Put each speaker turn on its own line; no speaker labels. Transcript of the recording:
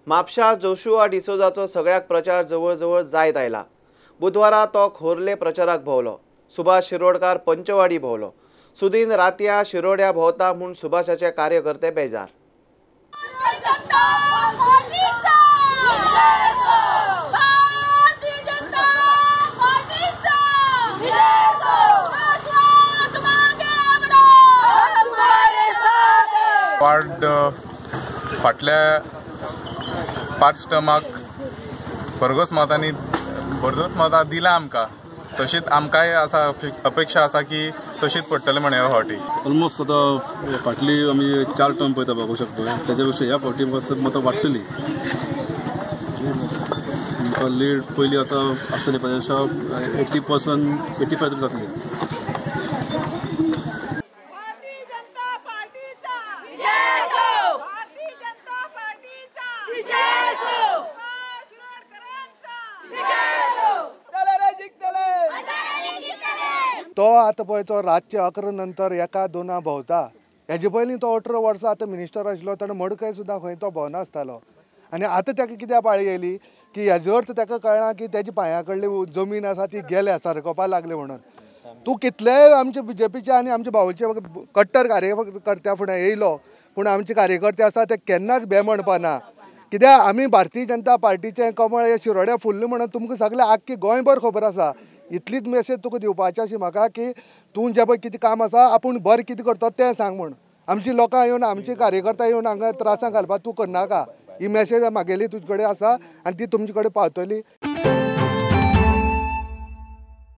Mapusa Joshua डिसोजाचो सगळ्याक प्रचार जवळ जायत आयला। बुधवारा तो खोर्ले प्रचाराक भोवलो। सुभाष शिरोडकार पंचवाडी भोवलो। सुदीन रातया शिरोड्या भोवता म्हूण सुभाषाचे कार्यकर्ते बेजार।
वार्ड फाटल्या 5 टर्माक भरघोस मतां दिला आमकां, तशीच आमकांय आसा अपेक्षा आसा की तशीच पडटले म्हण ह्या फावटी।
ऑलमोस्ट आता फाटली आमी 4 टर्म पळयता बघू शकतो, त्याच्यापेक्षा ह्या फावटी मतां वाडटली। लीड पयली आता आसतली पेक्षा 80% 85 जातली।
तो आतां पळय तो रातचे 11 नंतर 1-2 भोंवता। हेजे पयलीं तो 18 वर्सां आतां मिनिस्टर आशिल्लो, ताणें मडकय सुद्दां खंय तो भोंवनासतालो। आनी आतां ताका कित्याक पाळी येयली की हेजो अर्थ ताका कळना की तेजी पांया कडली जमीन आसा ती गेल्या सरकोवपा लागले म्हणून। तूं कितलेय आमचे बीजेपीचे आनी आमचे भावचे कट्टर कार्यकर्त्या फुडें येयलो, पूण आमचे कार्यकर्ते आसा ते केन्नाच बे म्हणपाना। कित्याक आमी भारतीय जनता पार्टीचें कमळ हे शिरोड्या फुल्ल म्हणून तुमकां सगळें आख्खी गोंयभर खबर आसा। इतलीच मेसेज तुका दिवपाची आशी म्हाका की तूं जें पळय कितें काम आसा आपूण बरें कितें करता तें सांग म्हूण। आमची लोकां येवन आमचे कार्यकर्ता येवन हांगा त्रासां घालपाक तूं करनाका। ही मेसेज म्हागेली तुजे कडेन आसा आनी ती तुमचे कडेन पावतली।